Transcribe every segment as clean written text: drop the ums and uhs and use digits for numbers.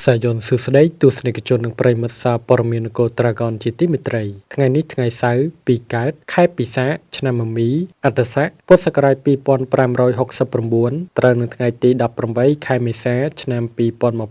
សាយ័ន្តសួស្តីទស្សនិកជននិងប្រិយមិត្តសារព័ត៌មាននគរត្រាហ្គនជាទីមេត្រីថ្ងៃនេះថ្ងៃសៅរ៍ពីកើតខែពិសាខឆ្នាំមមីអត្តស័កពុទ្ធសករាជ2569ត្រូវនៅថ្ងៃទី18ខែមេសាឆ្នាំ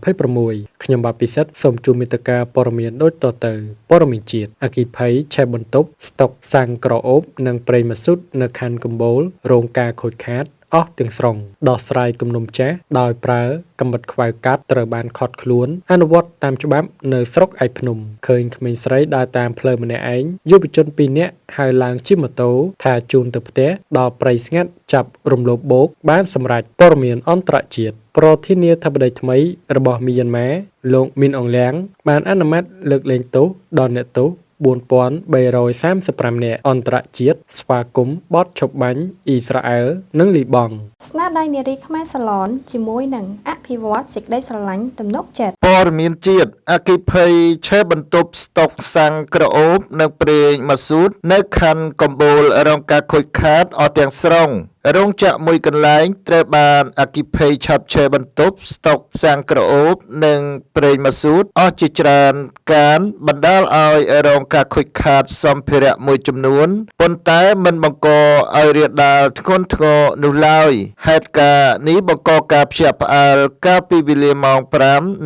2026ខ្ញុំបាទពិសិដ្ឋសូមជូនមេត្តាព័ត៌មានដូចតទៅព័ត៌មានជាតិអគ្គិភ័យឆេះបន្ទប់ស្តុកសាំងក្រអូបនិងប្រេងម៉ាស៊ូតនៅខណ្ឌកំពូលរងការខូចខាតអស់ទាំងស្រុងដោះស្រាយគំនុំចាស់ដោយប្រើកាំបិតខ្វៅកាត់ត្រូវបានខត់ខ្លួនអនុវត្តតាមច្បាប់នៅស្រុកឯកភ្នំឃើញក្មេងស្រីដើរតាមផ្លូវម្នាក់ឯងយុវជន2នាក់ហើយឡើងជិះម៉ូតូថាជូនទៅផ្ទះដល់ព្រៃស្ងាត់ចាប់រំលោភបោកបានសម្រេចព័ត៌មានអន្តរជាតិប្រធានាធិបតីថ្មីរបស់មីយ៉ាន់ម៉ាលោកមីនអងលៀងបានអនុម័តលើកលែងទោសដល់អ្នកទោស4335 នាក់អន្តរជាតិស្វាគមន៍បទឈប់បាញ់អ៊ីស្រាអែលនិងលីបង់ស្នាដៃនារីខ្មែរសាឡនជាមួយនឹងអភិវឌ្ឍសេចក្តីស្រឡាញ់ទំនុកចិត្តព័ត៌មានជាតិអគ្គិភ័យឆេះបន្ទប់ស្តុកសាំងក្រអូបនិងប្រេងម៉ាស៊ូតនៅខណ្ឌកំពូលរងការខូចខាតអស់ទាំងស្រុងរោងចក្រមួយកន្លែងត្រូវបានអគ្គិភ័យឆាប់ឆេះបន្ទប់ស្តុកសាំងក្រអូបនិងប្រេងម៉ាស៊ូតអស់ជាច្រើនកានបណ្ដាលឲ្យរងការខូចខាតសម្ភារៈមួយចំនួនប៉ុន្តែមិនបង្កឲ្យរាលដាលធ្ងន់ធ្ងរនោះឡើយហេតុការណ៍នេះបង្កការភ្ញាក់ផ្អើលកាលពីវេលាម៉ោង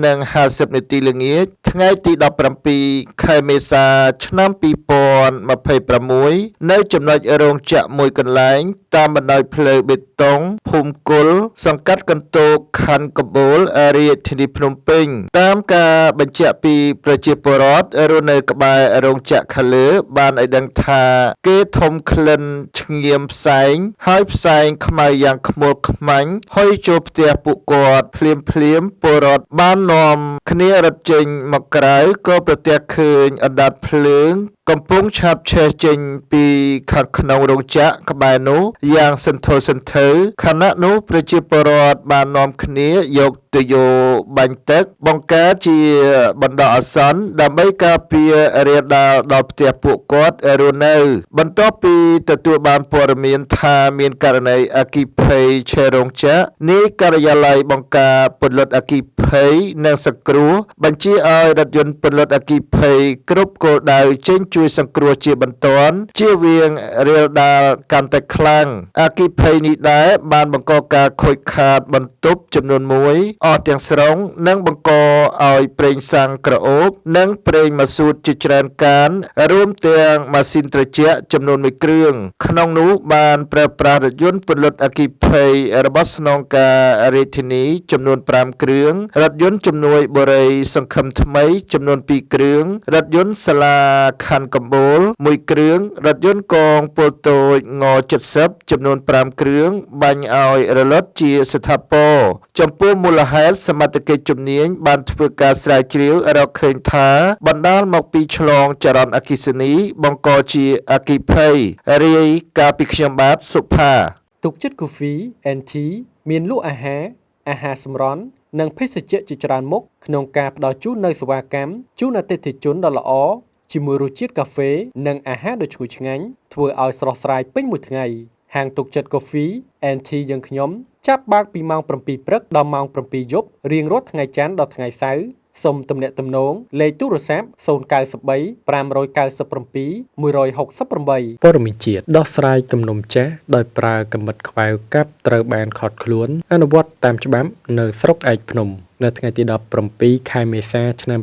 5:50 នាទីល្ងាចថ្ងៃទី17ខែមេសាឆ្នាំ2026នៅចំណុចរោងចក្រមួយកន្លែងតាមបណ្ដោយផ្លូវបេតុងភូមិគុលសង្កាត់កន្ទោកខណ្ឌកំពូលរាជធានីភ្នំពេញតាមការបញ្ជាក់ពីប្រជាពលរដ្ឋរស់នៅក្បែររោងចក្រខាងលើបានឲ្យដឹងថាគេធំក្លិនឆ្ងៀមផ្សែងហើយផ្សែងខ្មៅយ៉ាងខ្មុលខ្មាញ់ហុយចូលផ្ទះពួកគាត់ភ្លាមពលរដ្ឋបាននាំគ្នារត់ចេញមកក្រៅក៏ប្រទះឃើញអណ្ដាតភ្លើងកំពុងឆាបឆេះចេញពីខាងក្នុងរោងចក្រក្បែរនោះយ៉ាងសន្ធោសន្ធៅខណៈនោះប្រជាពលរដ្ឋបាននាំគ្នាយកទៅយកបាញ់ទឹកបង្ការជាបណ្ដោះអាសន្នដើម្បីការពាររាលដាលដល់ផ្ទះពួកគាត់រស់នៅបន្ទាប់ពីទទួលបានព័ត៌មានថាមានករណីអគ្គិភ័យឆេះរោងចក្រនេះការិយាល័យបង្ការពន្លត់អគ្គិភ័យនិងសង្គ្រោះបញ្ជាឲ្យរថយន្តពន្លត់អគ្គិភ័យគ្រប់គោលដៅចេញជួយសង្គ្រោះជាបន្ទាន់ជៀសវាងរាលដាលកាន់តែខ្លាំងអគ្គិភ័យនេះដែរបានបង្កការខូចខាតបន្ទប់ចំនួន1អស់ទាំងស្រុងនិងបង្កឲ្យប្រេងសាំងក្រអូបនិងប្រេងម៉ាស៊ូតជាច្រើនកានរួមទាំងម៉ាស៊ីនត្រជាក់ចំនួន1គ្រឿងក្នុងនោះបានប្រើប្រាស់រថយន្តពន្លត់អគ្គិភ័យរបស់ស្នងការរាជធានីចំនួន5គ្រឿងរថយន្តជំនួយបុរីសង្ឃឹមថ្មីចំនួន2គ្រឿងរថយន្តសាលាខណ្ឌកំពូល1គ្រឿងរថយន្តកងពលតូចង70ចំនួន5គ្រឿងបាញ់ឲ្យរលត់ជាស្ថាពរចំពោះមូលហេតុសមត្ថកិច្ចជំនាញបានធ្វើការស្រាវជ្រាវរកឃើញថាបណ្ដាលមកពីឆ្លងចរន្តអគ្គិសនីបង្កជាអគ្គិភ័យរាយការពីខ្ញុំបាទសុផាទុកចិត្ត Coffee and Tea មានលក់អាហារសម្រន់និងភេសជ្ជៈជាច្រើនមុខក្នុងការផ្ដល់ជូននូវសេវាកម្មជូនអតិថិជនដ៏ល្អជាមួយរសជាតិកាហ្វេនិងអាហារដ៏ឈ្ងុយឆ្ងាញ់ធ្វើឲ្យស្រស់ស្រាយពេញមួយថ្ងៃហាងទុកចិត្ត Coffee and Tea យើងខ្ញុំចាប់បើកពីម៉ោង 7 ព្រឹកដល់ម៉ោង 7 យប់រៀងរាល់ថ្ងៃច័ន្ទដល់ថ្ងៃសៅរ៍សូមទំនាក់ទំនងលេខទូរស័ព្ទ093 597 168ព័ត៌មានជាតិដោះស្រាយគំនុំចាស់ដោយប្រើកាំបិតខ្វៅកាប់ត្រូវបានខត់ខ្លួនអនុវត្តតាមច្បាប់នៅស្រុកឯកភ្នំនៅថ្ងៃទី17ខែមេសាឆ្នាំ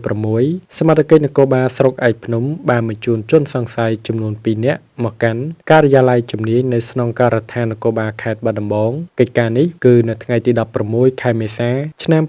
2026សមាជិកនគរបាលស្រុកឯកភ្នំបានបញ្ជូនជនសង្ស័យចំនួន2នាក់មកកាន់ការិយាល័យជំនាញនៅស្នងការដ្ឋាននគរបាលខេត្តបាត់ដំបងកិច្ចការនេះគឺនៅថ្ងៃទី16ខែមេសាឆ្នាំ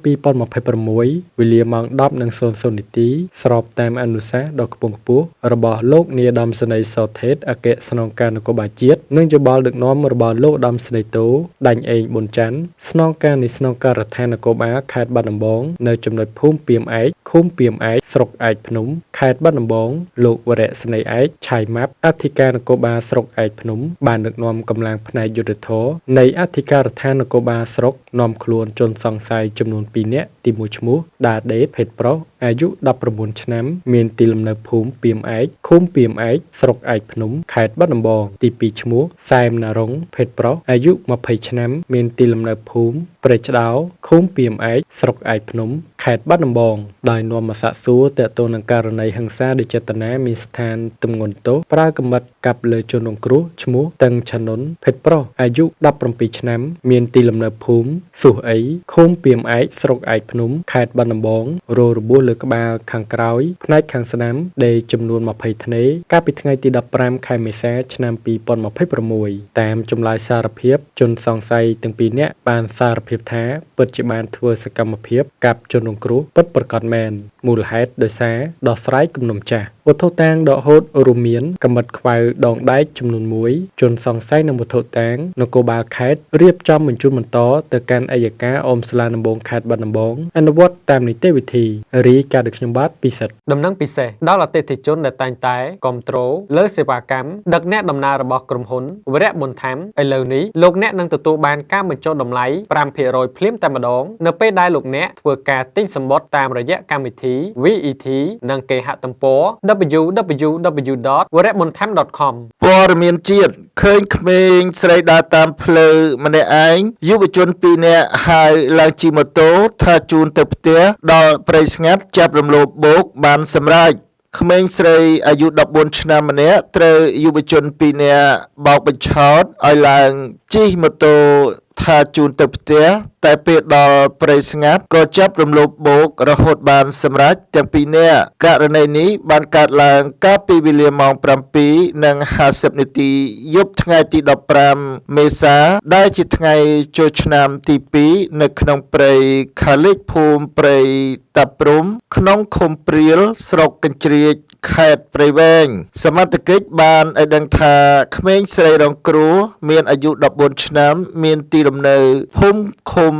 2026វេលាម៉ោង 10:00 នាទីស្របតាមអនុសាសន៍ដ៏ខ្ពង់ខ្ពស់របស់លោកនាយឧត្តមសេនីយ៍សថេតអគ្គស្នងការនគរបាលជាតិនិងយោបល់ដឹកនាំរបស់លោកឧត្តមសេនីយ៍តូដាញ់អេងប៊ុនច័ន្ទស្នងការនៃស្នងការដ្ឋាននគរបាលខេត្តបាត់ដំបងនៅចំណុចភូមិពីមឯកឃុំពីមឯកស្រុកឯកភ្នំខេត្តបាត់ដំបងលោកវរៈស្នេហ៍ឯកឆៃម៉ាប់អធិការនគរបាលស្រុកឯកភ្នំបានដឹកនាំកម្លាំងផ្នែកយុទ្ធធរនៃអធិការដ្ឋាននគរបាលស្រុកនាំខ្លួនជនសង្ស័យចំនួន2នាក់ទី1ឈ្មោះដាដេតភេទប្រុសអាយុ19ឆ្នាំមានទីលំនៅភូមិពីមឯកឃុំពីមឯកស្រុកឯកភ្នំខេត្តបាត់ដំបងទី2ឈ្មោះសែមណារុងភេទប្រុសអាយុ20ឆ្នាំមានទីលំនៅភូមិព្រៃឆ្ដោឃុំពីមឯកស្រុកឯកភ្នំខ ខេត្តបាត់ដំបងដោយនាំមកសាកសួរទាក់ទងនឹងករណីហិង្សាដោយចេតនាមានស្ថានទម្ងន់ទោសប្រើកាំបិតកាប់លើជនរងគ្រោះឈ្មោះតឹងឆានុនភេទប្រុសអាយុ17ឆ្នាំមានទីលំនៅភូមិសុះអីឃុំពីមឯកស្រុកឯកភ្នំខេត្តបាត់ដំបងរងរបួសលើក្បាលខាងក្រោយផ្នែកខាងស្ដាំដេកចំនួន20ធ្នេកាលពីថ្ងៃទី15ខែមេសាឆ្នាំ2026តាមចម្លើយសារភាពជនសង្ស័យទាំងពីរនាក់បានសារភាពថាពិតជាបានធ្វើសកម្មភាពកាប់ជនរងគ្រោះពិតប្រាកដមែនមូលហេតុដោយសារដោះស្រាយគំនុំចាស់វត្ថុតាងដកហូតរួមមានកាំបិតខ្វៅដងដែកចំនួន1ជនសង្ស័យនឹងវត្ថុតាងនគរបាលខេត្តរៀបចំបញ្ជូនបន្តទៅកាន់អัยការអមសាលាដំបងខេត្តបាត់ដំបងអនុវត្តតាមនីតិវិធីរីកាដូចខ្ញុំបាទពិសិដ្ឋដំណឹងពិសេសដល់អតិថិជនដែលតែងតែគ្រប់គ្រងលើសេវាកម្មដឹកអ្នកដំណើររបស់ក្រុមហ៊ុនវរៈបុណ្យធម្មឥឡូវនេះលោកអ្នកនឹងទទួលបានការបញ្ចុះតម្លៃ 5% ភ្លាមតែម្ដងនៅពេលដែលលោកអ្នកធ្វើការទិញសំបុត្រតាមរយៈកម្មវិធី VET និងគេហទំព័រ www.warebuntham.com ព័ត៌មានជាតិឃើញក្មេងស្រីដើរតាមផ្លូវម្នាក់ឯងយុវជន2នាក់ហើយឡើងជិះម៉ូតូថាជូនទៅផ្ទះដល់ព្រៃស្ងាត់ចាប់រំលោភបោកបានសម្រេចក្មេងស្រីអាយុ14ឆ្នាំម្នាក់ត្រូវយុវជន2នាក់បោកបញ្ឆោតឲ្យឡើងជិះម៉ូតូថាជូនទៅផ្ទះតែពេលដល់ព្រៃស្ងាត់ក៏ចាប់រំលោភបោករហូតបានសម្រេចទាំងពីរនាក់ករណីនេះបានកើតឡើងកាលពីវេលាម៉ោង 7:50 នាទីយប់ថ្ងៃទី15មេសាដែលជាថ្ងៃចូលឆ្នាំទី2នៅក្នុងព្រៃខាលិចភូមិព្រៃតាព្រំក្នុងឃុំព្រាលស្រុកកញ្ជ្រៀចខេត្តព្រៃវែងសមត្ថកិច្ចបានឲ្យដឹងថាក្មេងស្រីរងគ្រោះមានអាយុ14ឆ្នាំមានទីលំនៅភូមិឃុំ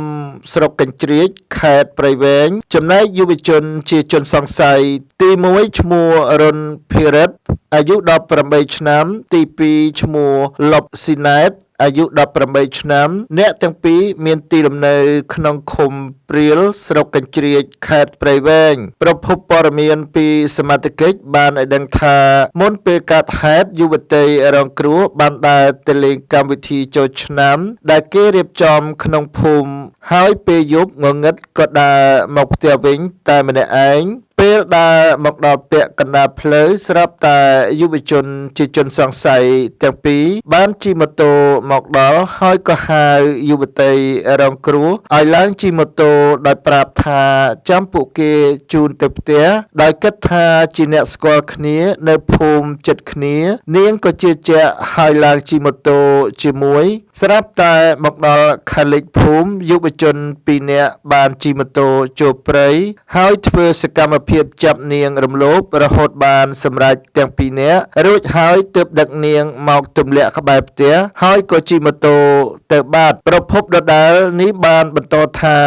ស្រុកកញ្ជ្រៀចខេត្តព្រៃវែងចំណែកយុវជនជាជនសង្ស័យទី1ឈ្មោះរុនភិរិទ្ធអាយុ18ឆ្នាំទី2ឈ្មោះលុបស៊ីណែតអាយុ18ឆ្នាំអ្នកទាំងពីរមានទីលំនៅក្នុងឃុំព្រាលស្រុកកញ្ជ្រៀចខេត្តព្រៃវែងប្រភពព័ត៌មានពីសមត្ថកិច្ចបានឲ្យដឹងថាមុនពេលកើតហេតុយុវតីរងគ្រោះបានដើរទៅលេងកម្មវិធីចូលឆ្នាំដែលគេរៀបចំក្នុងភូមិហើយពេលយប់ងងឹតក៏ដើរមកផ្ទះវិញតែម្នាក់ឯងពេលដើរមកដល់ពាក់កណ្ដាលផ្លូវស្រាប់តែយុវជនជាជនសង្ស័យទាំងពីរបានជិះម៉ូតូមកដល់ហើយក៏ហៅយុវតីរងគ្រោះឲ្យឡើងជិះម៉ូតូដោយប្រាប់ថាចាំពួកគេជូនទៅផ្ទះដោយគិតថាជាអ្នកស្គាល់គ្នានៅភូមិជិតគ្នានាងក៏ជឿជាក់ឲ្យឡើងជិះម៉ូតូជាមួយស្រាប់តែមកដល់ខាលិចភូមិយុវជន2នាក់បានជិះម៉ូតូចូលព្រៃហើយធ្វើសកម្មភាពចាប់នាងរំលោភរហូតបានសម្រេចទាំងពីរនាក់រួចហើយទើបដឹកនាងមកទម្លាក់ក្បែរផ្ទះហើយក៏ជិះម៉ូតូទៅបាត់ប្រភពដដែលនេះបានបន្តថា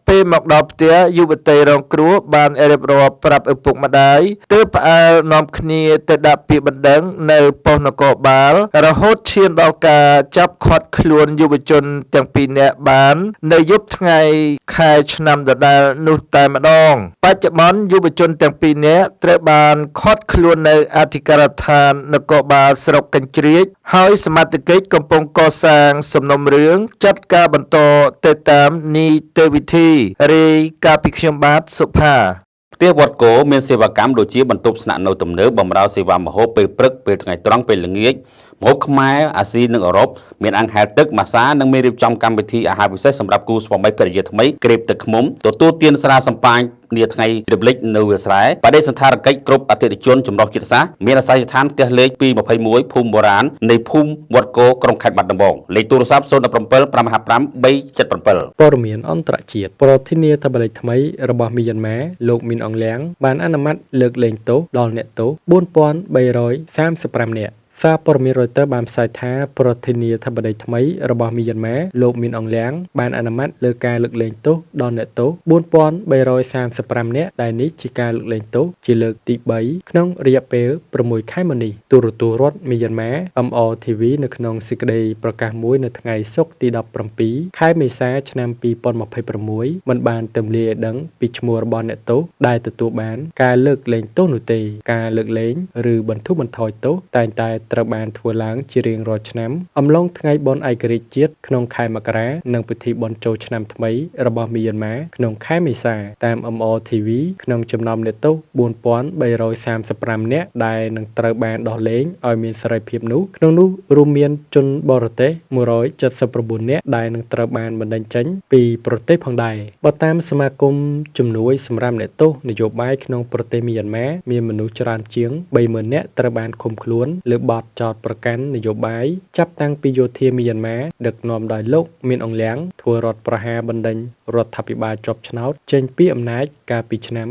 ពេលមកដល់ផ្ទះយុវតីរងគ្រោះបានរៀបរាប់ប្រាប់ឪពុកម្ដាយទើបផ្អើលនាំគ្នាទៅដាក់ពាក្យបណ្ដឹងនៅប៉ុស្តិ៍នគរបាលរហូតឈានដល់ការចាប់ឃាត់ខ្លួនយុវជនទាំងពីរនាក់បាននៅយប់ថ្ងៃខែឆ្នាំដដែលនោះតែម្ដងបច្ចុប្បន្នយុវជនទាំងពីរនាក់ត្រូវបានឃាត់ខ្លួននៅអធិការដ្ឋាននគរបាលស្រុកកញ្ជ្រៀចហើយសមត្ថកិច្ចកំពុងកសាងសំណុំរឿងចាត់ការបន្តទៅតាមនីតិវិធីរាយការណ៍ពីខ្ញុំបាទសុផាផ្ទះវត្តគោមានសេវាកម្មដូចជាបន្ទប់ស្នាក់នៅទំនើបបម្រើសេវាម្ហូបពេលព្រឹកពេលថ្ងៃត្រង់ពេលល្ងាចម្ហូបខ្មែរអាស៊ីនិងអឺរ៉ុបមានអាំងហែលទឹកម៉ាស្សានិងមានរៀបចំកម្មវិធីអាហារពិសេសសម្រាប់គូស្វាមីភរិយាថ្មីក្រេបទឹកឃ្មុំទទួលទានស្រាសម្ប៉ាញនាថ្ងៃរំលឹកនៅវាលស្រែបដិសណ្ឋារកិច្ចគ្រប់អតិថិជនចម្រុះជាតិសាសន៍មានអាសយដ្ឋានផ្ទះលេខ221ភូមិបុរាណនៃភូមិវត្តគោក្រុងខេត្តបាត់ដំបងលេខទូរស័ព្ទ017 555 377ព័ត៌មានអន្តរជាតិប្រធានាធិបតីថ្មីរបស់មីយ៉ាន់ម៉ាលោកមីនអងលៀងបានអនុម័តលើកលែងទោសដល់អ្នកទោស4335នាក់សារព័ត៌មាន Reuters បានផ្សាយថាប្រធានាធិបតីថ្មីរបស់មីយ៉ាន់ម៉ាលោកមីនអងលៀងបានអនុម័តលើការលើកលែងទោសដល់អ្នកទោស4335នាក់ដែលនេះជាការលើកលែងទោសជាលើកទី3ក្នុងរយៈពេល6ខែមុននេះទូរទស្សន៍រដ្ឋមីយ៉ាន់ម៉ា MRTV នៅក្នុងសេចក្តីប្រកាសមួយនៅថ្ងៃសុក្រទី17ខែមេសាឆ្នាំ2026មិនបានទម្លាយឲ្យដឹងពីឈ្មោះរបស់អ្នកទោសដែលទទួលបានការលើកលែងទោសនោះទេការលើកលែងឬបន្ធូរបន្ថយទោសតែងតែ ត្រូវបានធ្វើឡើងជារៀងរាល់ឆ្នាំអំឡុងថ្ងៃបុណ្យឯករាជ្យជាតិក្នុងខែមករានិងពិធីបុណ្យចូលឆ្នាំថ្មីរបស់មីយ៉ាន់ម៉ាក្នុងខែមេសាតាម MRTV ក្នុងចំណោមអ្នកទោស 4335 នាក់ដែលនឹងត្រូវបានដោះលែងឲ្យមានសេរីភាពនោះក្នុងនោះរួមមានជនបរទេស179នាក់ដែលនឹងត្រូវបានបណ្តេញចេញពីប្រទេសផងដែរបើតាមសមាគមជំនួយសម្រាប់អ្នកទោសនយោបាយក្នុងប្រទេសមីយ៉ាន់ម៉ាមានមនុស្សច្រើនជាង 30,000 នាក់ត្រូវបានឃុំខ្លួនលើបទចោទប្រកាន់នយោបាយចាប់តាំងពីយោធាមីយ៉ាន់ម៉ាដឹកនាំដោយលោកមានអង្លៀងធ្វើរដ្ឋប្រហារបណ្តេញរដ្ឋាភិបាលជាប់ឆ្នោតចេញពីអំណាចកាលពីឆ្នាំ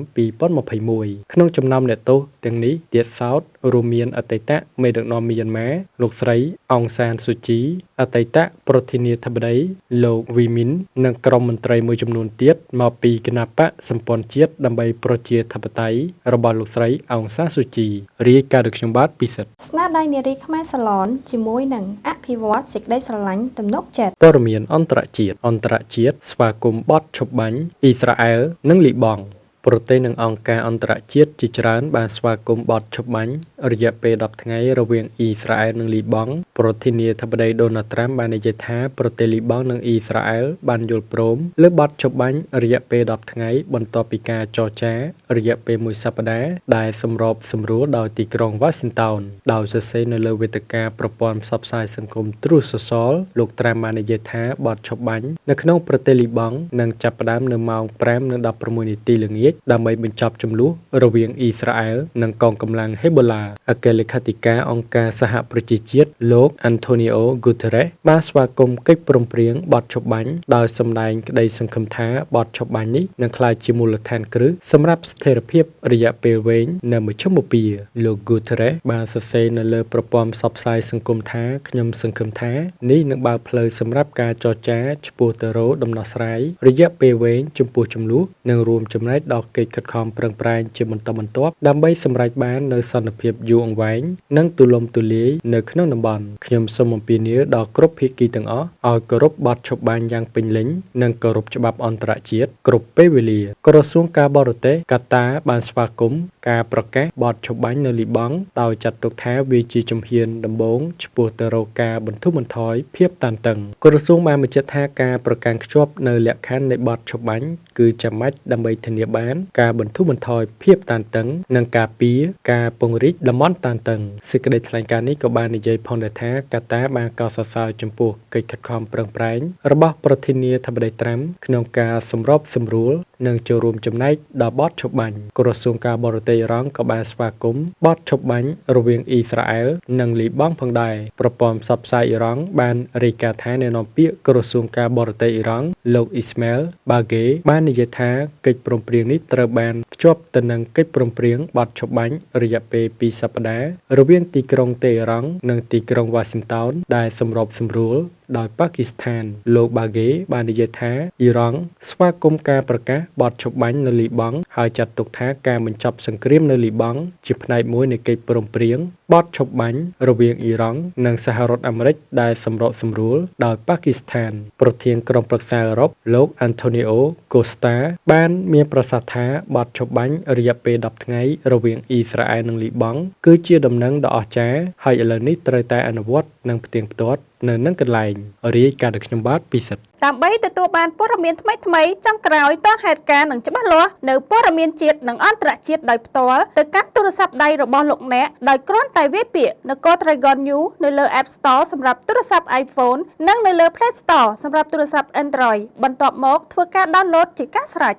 2021ក្នុងចំណោមអ្នកទោសទាំងនេះទៀតសោតរួមមានអតីតមេដឹកនាំមីយ៉ាន់ម៉ាលោកស្រីអង្សានស៊ូជីអតីតប្រធានាធិបតីលោកវីមីននិងក្រុមមន្ត្រីមួយចំនួនទៀតមកពីគណបក្សសម្ព័ន្ធជាតិដើម្បីប្រជាធិបតេយ្យរបស់លោកស្រីអង្សានស៊ូជីរាយការណ៍ដោយខ្ញុំបាទពិសិដ្ឋស្នាដៃនារីខ្មែរសាឡនជាមួយនឹងអភិវឌ្ឍសេចក្តីស្រឡាញ់ទំនុកចិត្តព័ត៌មានអន្តរជាតិស្វាគមន៍បទឈប់បាញ់អ៊ីស្រាអែលនិងលីបង់ប្រទេសនិងអង្គការអន្តរជាតិជាច្រើនបានស្វាគមន៍បទឈប់បាញ់រយៈពេល10ថ្ងៃរវាងអ៊ីស្រាអែលនិងលីបង់ប្រធានាធិបតីដូណាល់ត្រាំបាននិយាយថាប្រទេសលីបង់និងអ៊ីស្រាអែលបានយល់ព្រមលើបទឈប់បាញ់រយៈពេល10ថ្ងៃបន្ទាប់ពីការចរចារយៈពេលមួយសប្តាហ៍ដែលសម្របសម្រួលដោយទីក្រុង Washington ដោយសរសេរនៅលើវេទិកាប្រព័ន្ធផ្សព្វផ្សាយសង្គម Truth Social លោកត្រាំបាននិយាយថាបទឈប់បាញ់នៅក្នុងប្រទេសលីបង់នឹងចាប់ផ្ដើមនៅម៉ោង 5:16 នាទីល្ងាចដើម្បីបញ្ចប់ជម្លោះរវាងអ៊ីស្រាអែលនិងកងកម្លាំងហេបូឡាអគ្គលេខាធិការអង្គការសហប្រជាជាតិលោក Antonio Guterres បានស្វាគមន៍កិច្ចព្រមព្រៀងបទឈប់បាញ់ដោយសម្ដែងក្តីសង្ឃឹមថាបទឈប់បាញ់នេះនឹងក្លាយជាមូលដ្ឋានគ្រឹះសម្រាប់ស្ថិរភាពរយៈពេលវែងនៅមជ្ឈមបពាលោក Guterres បានសរសេរនៅលើប្រព័ន្ធផ្សព្វផ្សាយសង្គមថាខ្ញុំសង្ឃឹមថានេះនឹងបើកផ្លូវសម្រាប់ការចរចាឆ្ពោះទៅរកដំណោះស្រាយរយៈពេលវែងចំពោះជម្លោះនិងរួមចំណែកដល់កិច្ចខិតខំប្រឹងប្រែងជាបន្តបន្ទាប់ដើម្បីសម្រេចបាននូវសន្តិភាពយូរអង្វែងនិងទូលំទូលាយនៅក្នុងតំបន់ខ្ញុំសូមអំពាវនាវដល់គ្រប់ភាគីទាំងអស់ឲ្យគោរពបទឈប់បាញ់យ៉ាងពេញលេញនិងគោរពច្បាប់អន្តរជាតិគ្រប់ពេលវេលាក្រសួងការបរទេសកាតាបានស្វាគមន៍ការប្រកាសបទឈប់បាញ់នៅលីបង់ដោយចាត់ទុកថាវាជាជំហានដំបូងឆ្ពោះទៅរកការបន្ធូរបន្ថយភាពតានតឹងក្រសួងបានបញ្ជាក់ថាការប្រកាន់ខ្ជាប់នៅលក្ខខណ្ឌនៃបទឈប់បាញ់គឺចាំបាច់ដើម្បីធានាបានការបន្ធូរបន្ថយភាពតានតឹងនិងការពារការពង្រីកតំបន់តានតឹងសេចក្តីថ្លែងការណ៍នេះក៏បាននិយាយផងដែរថាកាតាបានកោតសរសើរចំពោះកិច្ចខិតខំប្រឹងប្រែងរបស់ប្រធានាធិបតីត្រាំក្នុងការសម្របសម្រួលនិងចូលរួមចំណែកដល់បទឈប់បាញ់ក្រសួងការបរទេសអ៊ីរ៉ង់ក៏បានស្វាគមន៍បទឈប់បាញ់រវាងអ៊ីស្រាអែលនិងលីបង់ផងដែរប្រព័ន្ធផ្សព្វផ្សាយអ៊ីរ៉ង់បានរាយការណ៍ថាអ្នកនាំពាក្យក្រសួងការបរទេសអ៊ីរ៉ង់លោកអ៊ីស្ម៉ែលបាហ្គេបាននិយាយថាកិច្ចព្រមព្រៀងនេះត្រូវបានភ្ជាប់ទៅនឹងកិច្ចព្រមព្រៀងបទឈប់បាញ់រយៈពេល2សប្តាហ៍រវាងទីក្រុងតេហឺរ៉ង់និងទីក្រុង Washington ដែលសម្របសម្រួលដោយប៉ាគីស្ថានលោកបាហ្គេបាននិយាយថាអ៊ីរ៉ង់ស្វាគមន៍ការប្រកាសបទឈប់បាញ់នៅលីបង់ហើយចាត់ទុកថាការបញ្ចប់សង្គ្រាមនៅលីបង់ជាផ្នែកមួយនៃកិច្ចព្រមព្រៀងបទឈប់បាញ់រវាងអ៊ីរ៉ង់និងសហរដ្ឋអាមេរិកដែលសម្របសម្រួលដោយប៉ាគីស្ថានប្រធានក្រុមប្រឹក្សាអឺរ៉ុបលោក Antonio Costa បានមានប្រសាសន៍ថាបទឈប់បាញ់រយៈពេល10ថ្ងៃរវាងអ៊ីស្រាអែលនិងលីបង់គឺជាដំណឹងដ៏អស្ចារ្យហើយឥឡូវនេះត្រូវតែអនុវត្តនិងផ្ទៀងផ្ទាត់នៅនឹងកន្លែងរាយការណ៍ដោយខ្ញុំបាទពិសិដ្ឋដើម្បីទទួលបានព័ត៌មានថ្មីៗចុងក្រោយទាន់ហេតុការណ៍និងច្បាស់លាស់នៅព័ត៌មានជាតិនិងអន្តរជាតិដោយផ្ទាល់ទៅកាន់ទូរស័ព្ទដៃរបស់លោកអ្នកដោយគ្រាន់តែវាយពាក្យនគរ Dragon News នៅលើ App Store សម្រាប់ទូរស័ព្ទ iPhone និងនៅលើ Play Store សម្រាប់ទូរស័ព្ទ Android បន្ទាប់មកធ្វើការ download ជាការស្រេច